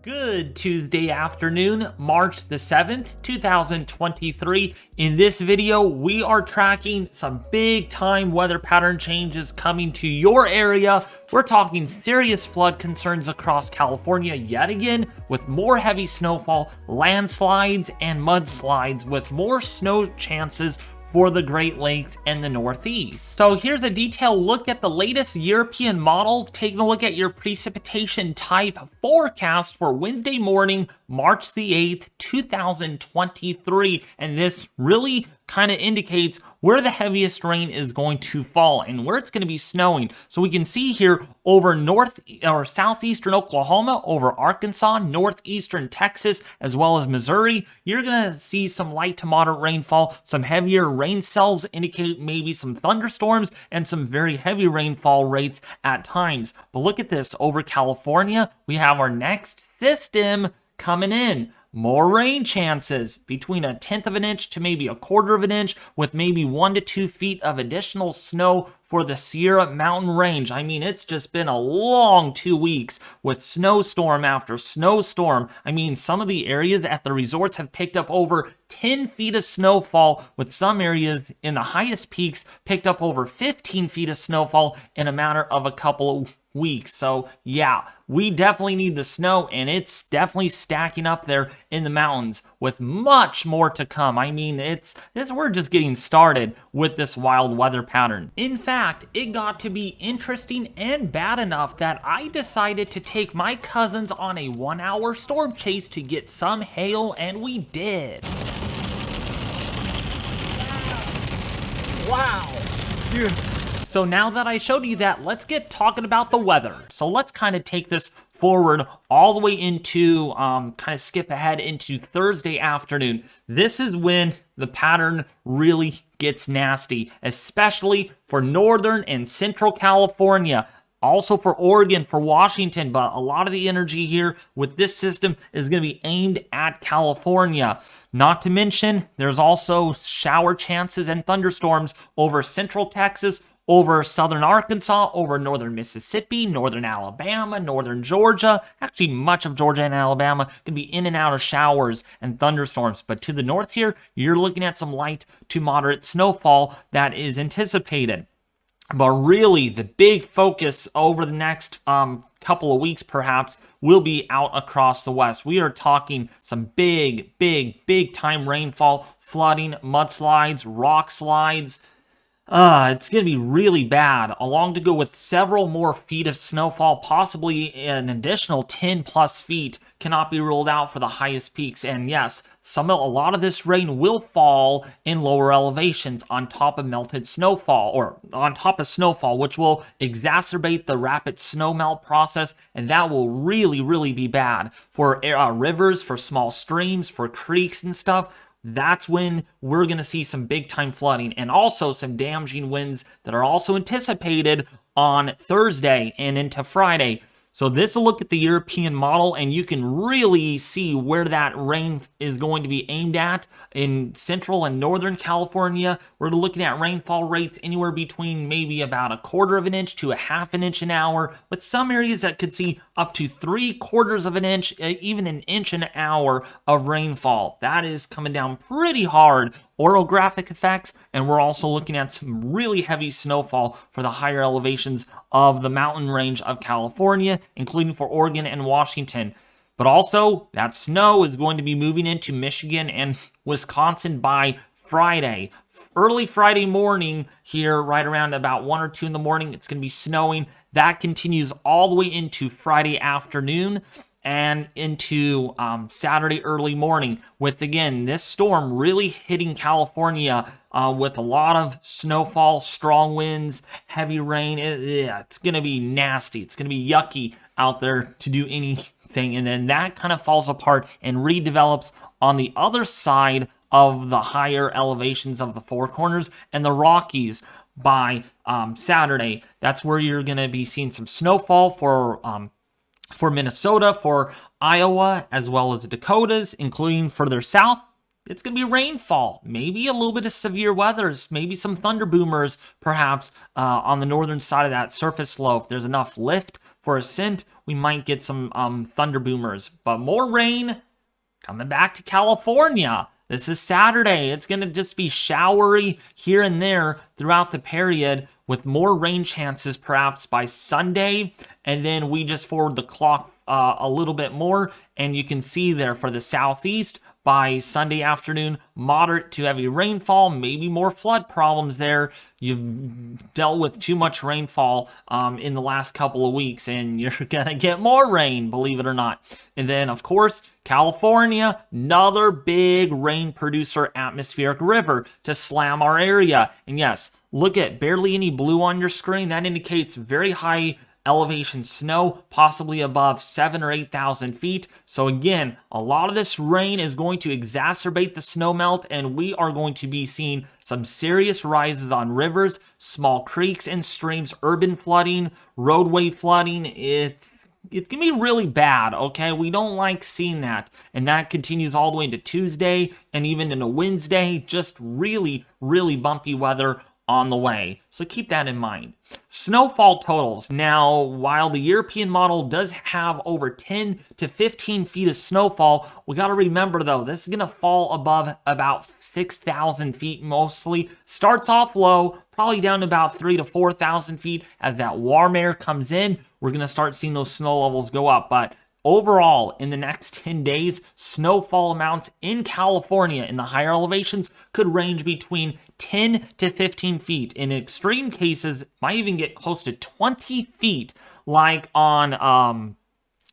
Good Tuesday afternoon, March the 7th, 2023. In this video, we are tracking some big time weather pattern changes coming to your area. We're talking serious flood concerns across California yet again, with more heavy snowfall, landslides, and mudslides, with more snow chances for the Great Lakes and the Northeast. So here's a detailed look at the latest European model, taking a look at your precipitation type forecast for Wednesday morning, March the 8th, 2023. And this really kind of indicates where the heaviest rain is going to fall and where it's going to be snowing. So we can see here over north or southeastern Oklahoma, over Arkansas, northeastern Texas, as well as Missouri, you're going to see some light to moderate rainfall. Some heavier rain cells indicate maybe some thunderstorms and some very heavy rainfall rates at times. But look at this, over California, we have our next system coming in. More rain chances, between 1/10 of an inch to maybe 1/4 of an inch, with maybe 1 to 2 feet of additional snow for the Sierra Mountain Range. I mean, it's just been a long 2 weeks with snowstorm after snowstorm. I mean, some of the areas at the resorts have picked up over 10 feet of snowfall, with some areas in the highest peaks picked up over 15 feet of snowfall in a matter of a couple of weeks. So yeah, we definitely need the snow, and it's definitely stacking up there in the mountains with much more to come. I mean, we're just getting started with this wild weather pattern. In fact, it got to be interesting and bad enough that I decided to take my cousins on a 1-hour storm chase to get some hail, and we did. Wow. Dude. So now that I showed you that, let's get talking about the weather. So let's kind of take this forward all the way into, kind of skip ahead into Thursday afternoon. This is when the pattern really gets nasty, especially for northern and central California. Also for Oregon, for Washington, but a lot of the energy here with this system is going to be aimed at California. Not to mention, there's also shower chances and thunderstorms over central Texas, over southern Arkansas, over northern Mississippi, northern Alabama, northern Georgia. Actually, much of Georgia and Alabama can be in and out of showers and thunderstorms. But to the north here, you're looking at some light to moderate snowfall that is anticipated. But really, the big focus over the next couple of weeks, perhaps, will be out across the west. We are talking some big time rainfall, flooding, mudslides, rock slides. It's going to be really bad, along to go with several more feet of snowfall, possibly an additional 10 plus feet cannot be ruled out for the highest peaks. And yes, a lot of this rain will fall in lower elevations on top of melted snowfall, or on top of snowfall, which will exacerbate the rapid snowmelt process, and that will really be bad for rivers, for small streams, for creeks and stuff. That's when we're going to see some big time flooding, and also some damaging winds that are also anticipated on Thursday and into Friday. So this is a look at the European model, and you can really see where that rain is going to be aimed at. In central and northern California, we're looking at rainfall rates anywhere between maybe about 1/4 of an inch to 1/2 an inch an hour, with some areas that could see up to 3/4 of an inch, even an inch an hour of rainfall. That is coming down pretty hard. Orographic effects, and we're also looking at some really heavy snowfall for the higher elevations of the mountain range of California, including for Oregon and Washington. But also, that snow is going to be moving into Michigan and Wisconsin by Friday. Early Friday morning here, right around about 1 or 2 in the morning, it's going to be snowing. That continues all the way into Friday afternoon and into Saturday early morning, with, again, this storm really hitting California with a lot of snowfall, strong winds, heavy rain. It's going to be nasty. It's going to be yucky out there to do anything. And then that kind of falls apart and redevelops on the other side of the higher elevations of the Four Corners and the Rockies by Saturday. That's where you're going to be seeing some snowfall for Minnesota, for Iowa, as well as the Dakotas, including further south. It's going to be rainfall, maybe a little bit of severe weathers, maybe some thunder boomers, perhaps, on the northern side of that surface slope. There's enough lift for ascent. we might get some thunder boomers. But more rain coming back to California. This is Saturday. It's going to just be showery here and there throughout the period, with more rain chances perhaps by Sunday. And then we just forward the clock a little bit more, and you can see there for the southeast, by Sunday afternoon, moderate to heavy rainfall, maybe more flood problems there. You've dealt with too much rainfall in the last couple of weeks, and you're going to get more rain, believe it or not. And then, of course, California, another big rain producer, atmospheric river to slam our area. And yes, look at barely any blue on your screen. That indicates very high elevation snow, possibly above 7,000 or 8,000 feet. So again, a lot of this rain is going to exacerbate the snow melt, and we are going to be seeing some serious rises on rivers, small creeks and streams, urban flooding, roadway flooding. It can be really bad, okay? We don't like seeing that. And that continues all the way into Tuesday and even into Wednesday. Just really, really bumpy weather on the way. So keep that in mind. Snowfall totals. Now, while the European model does have over 10 to 15 feet of snowfall, we got to remember though, this is going to fall above about 6,000 feet mostly. Starts off low, probably down to about 3,000 to 4,000 feet. As that warm air comes in, we're going to start seeing those snow levels go up. But overall, in the next 10 days, snowfall amounts in California in the higher elevations could range between 10 to 15 feet. In extreme cases, might even get close to 20 feet, like on,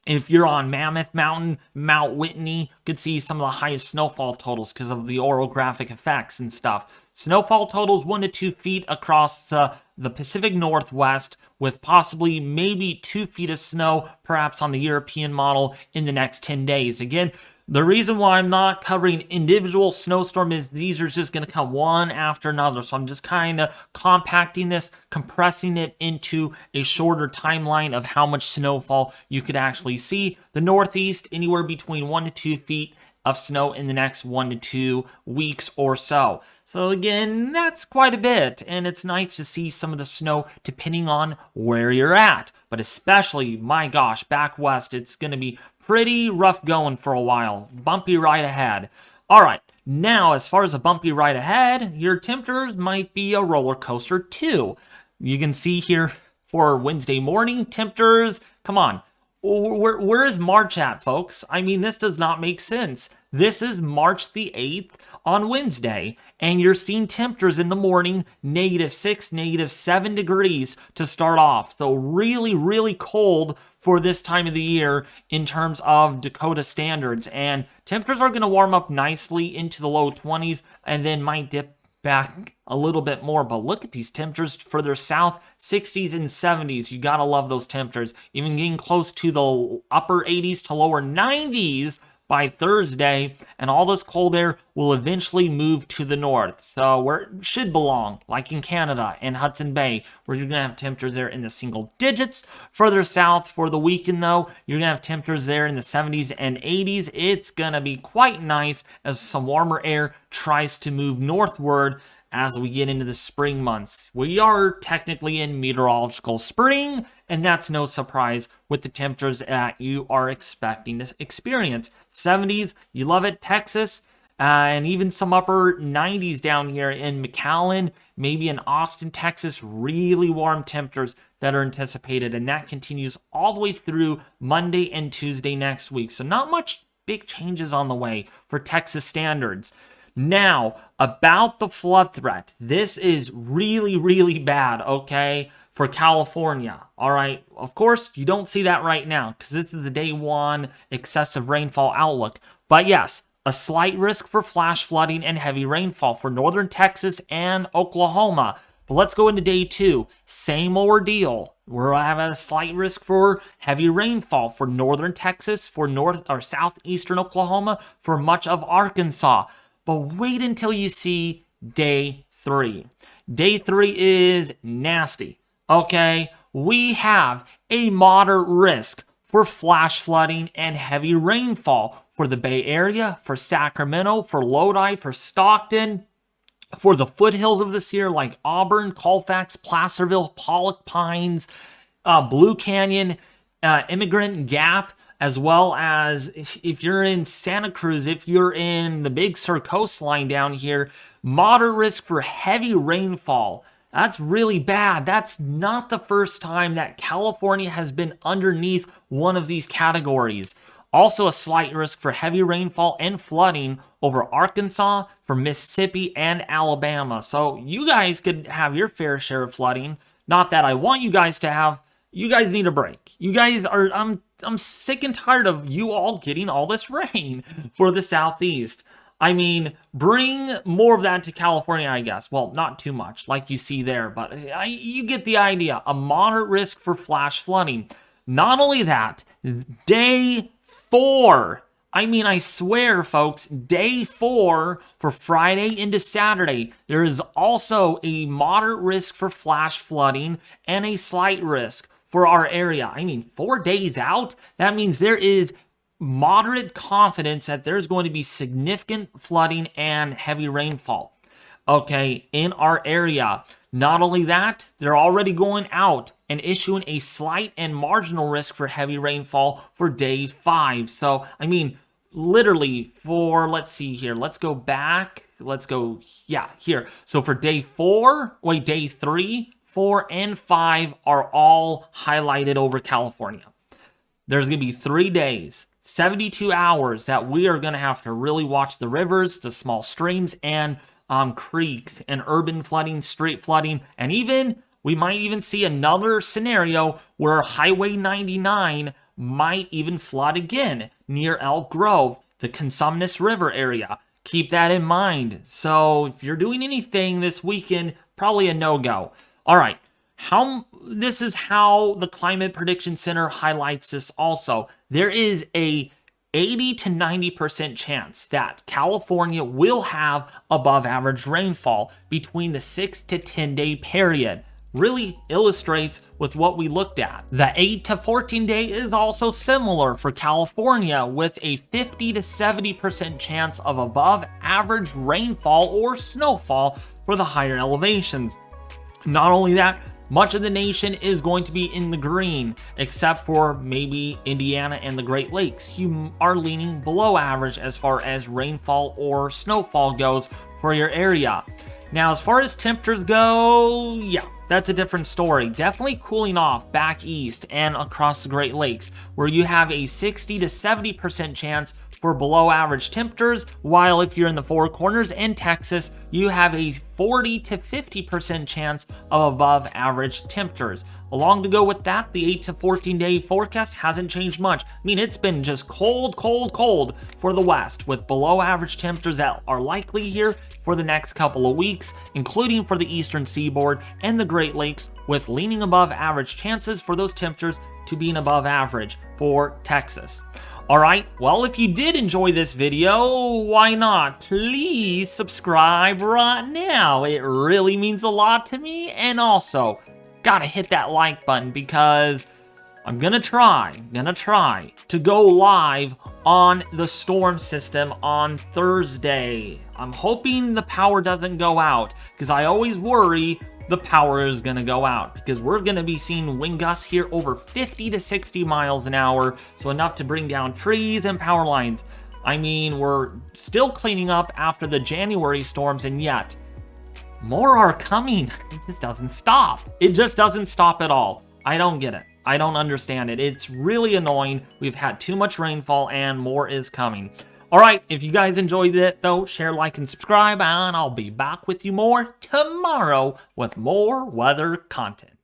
if you're on Mammoth Mountain, Mount Whitney, you could see some of the highest snowfall totals because of the orographic effects and stuff. Snowfall totals 1 to 2 feet across the Pacific Northwest, with possibly maybe 2 feet of snow, perhaps on the European model in the next 10 days. Again, the reason why I'm not covering individual snowstorm is these are just going to come one after another. So I'm just kind of compacting this, compressing it into a shorter timeline of how much snowfall you could actually see. The Northeast, anywhere between 1 to 2 feet of snow in the next 1 to 2 weeks or so. So again, that's quite a bit, and it's nice to see some of the snow depending on where you're at. But especially, my gosh, back west, it's going to be pretty rough going for a while. Bumpy ride ahead. All right, now as far as a bumpy ride ahead, your temperatures might be a roller coaster too. You can see here for Wednesday morning temperatures, come on. Where is March at, folks? I mean, this does not make sense. This is March the 8th on Wednesday, and you're seeing temperatures in the morning, -6, -7 degrees to start off. So really, really cold for this time of the year in terms of Dakota standards. And temperatures are going to warm up nicely into the low 20s and then might dip back a little bit more. But look at these temperatures further south, 60s and 70s. You gotta love those temperatures. Even getting close to the upper 80s to lower 90s by Thursday, and all this cold air will eventually move to the north. So where it should belong, like in Canada and Hudson Bay, where you're gonna have temperatures there in the single digits. Further south for the weekend though, you're gonna have temperatures there in the 70s and 80s. It's gonna be quite nice as some warmer air tries to move northward as we get into the spring months. We are technically in meteorological spring, and that's no surprise with the temperatures that you are expecting to experience. 70s, you love it, Texas, and even some upper 90s down here in McAllen, maybe in Austin, Texas, really warm temperatures that are anticipated, and that continues all the way through Monday and Tuesday next week. So not much big changes on the way for Texas standards. Now, about the flood threat. This is really, really bad, okay, for California. All right, of course, you don't see that right now because this is the day one excessive rainfall outlook. But yes, a slight risk for flash flooding and heavy rainfall for northern Texas and Oklahoma. But let's go into day two. Same ordeal. We're having a slight risk for heavy rainfall for northern Texas, for north or southeastern Oklahoma, for much of Arkansas. But wait until you see day three. Day three is nasty, okay? We have a moderate risk for flash flooding and heavy rainfall for the Bay Area, for Sacramento, for Lodi, for Stockton, for the foothills of the Sierra like Auburn, Colfax, Placerville, Pollock Pines, Blue Canyon, Immigrant Gap, as well as if you're in Santa Cruz, if you're in the Big Sur coastline down here, moderate risk for heavy rainfall. That's really bad. That's not the first time that California has been underneath one of these categories. Also a slight risk for heavy rainfall and flooding over Arkansas, for Mississippi, and Alabama. So you guys could have your fair share of flooding. Not that I want you guys to have. You guys need a break. You guys are, I'm sick and tired of you all getting all this rain for the Southeast. I mean, bring more of that to California, I guess. Well, not too much, like you see there, but you get the idea. A moderate risk for flash flooding. Not only that, day 4. I mean, I swear, folks, day 4 for Friday into Saturday, there is also a moderate risk for flash flooding and a slight risk for our area. I mean, 4 days out, that means there is moderate confidence that there's going to be significant flooding and heavy rainfall, okay, in our area. Not only that, they're already going out and issuing a slight and marginal risk for heavy rainfall for day 5. So, I mean, literally for, let's see here, let's go back, let's go, yeah, here. So for day 3, 4, and 5 are all highlighted over California. There's going to be 3 days, 72 hours that we are going to have to really watch the rivers, the small streams, and creeks, and urban flooding, street flooding, and even we might even see another scenario where Highway 99 might even flood again near Elk Grove, the Cosumnes River area. Keep that in mind. So if you're doing anything this weekend, probably a no-go. All right. This is how the Climate Prediction Center highlights this also. There is a 80 to 90% chance that California will have above average rainfall between the 6 to 10 day period. Really illustrates with what we looked at. The 8 to 14 day is also similar for California, with a 50 to 70% chance of above average rainfall or snowfall for the higher elevations. Not only that, much of the nation is going to be in the green, except for maybe Indiana and the Great Lakes. You are leaning below average as far as rainfall or snowfall goes for your area. Now, as far as temperatures go, yeah, that's a different story. Definitely cooling off back east and across the Great Lakes, where you have a 60 to 70% chance for below average temperatures, while if you're in the Four Corners and Texas, you have a 40 to 50% chance of above average temperatures. Along to go with that, the 8 to 14 day forecast hasn't changed much. I mean, it's been just cold for the west, with below average temperatures that are likely here for the next couple of weeks, including for the eastern seaboard and the Great Lakes, with leaning above average chances for those temperatures to being above average for Texas. Alright, well, if you did enjoy this video, why not? Please subscribe right now. It really means a lot to me. And also, gotta hit that like button, because I'm gonna try to go live on the storm system on Thursday. I'm hoping the power doesn't go out, because I always worry the power is gonna go out, because we're gonna be seeing wind gusts here over 50 to 60 miles an hour, so enough to bring down trees and power lines. I mean, we're still cleaning up after the January storms, and yet more are coming. It just doesn't stop. It just doesn't stop at all. I don't get it. I don't understand it. It's really annoying. We've had too much rainfall and more is coming. All right, if you guys enjoyed it, though, share, like, and subscribe, and I'll be back with you more tomorrow with more weather content.